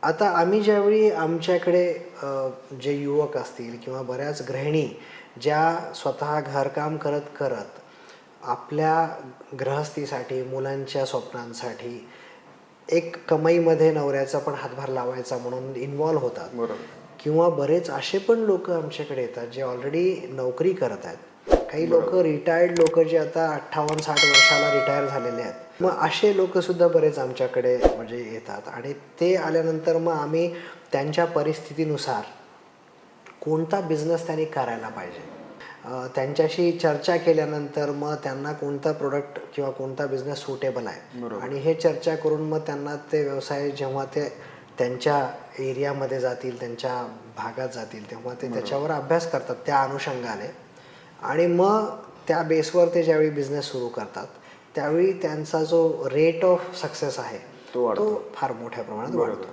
आता आम्ही ज्यावेळी आमच्याकडे जे युवक असतील किंवा बऱ्याच गृहिणी ज्या स्वतः घरकाम करत करत आपल्या गृहस्थीसाठी, मुलांच्या स्वप्नांसाठी एक कमाईमध्ये नवऱ्याचा पण हातभार लावायचा म्हणून इन्व्हॉल्व होतात. किंवा बरेच असे पण लोक आमच्याकडे येतात जे ऑलरेडी नोकरी करत आहेत. काही लोक रिटायर्ड लोक जे आता 58-60 वर्षाला रिटायर झालेले आहेत. मग असे लोकसुद्धा बरेच आमच्याकडे म्हणजे येतात आणि ते आल्यानंतर मग आम्ही त्यांच्या परिस्थितीनुसार कोणता बिझनेस त्यांनी करायला पाहिजे, त्यांच्याशी चर्चा केल्यानंतर मग त्यांना कोणता प्रोडक्ट किंवा कोणता बिझनेस सुटेबल आहे आणि हे चर्चा करून मग त्यांना ते व्यवसाय जेव्हा ते त्यांच्या एरियामध्ये जातील, त्यांच्या भागात जातील, तेव्हा ते त्याच्यावर अभ्यास करतात त्या अनुषंगाने आणि मग त्या बेसवर ते ज्यावेळी बिझनेस सुरू करतात त्यावेळी त्यांचा जो रेट ऑफ सक्सेस आहे तो फार मोठ्या प्रमाणात वाढतो.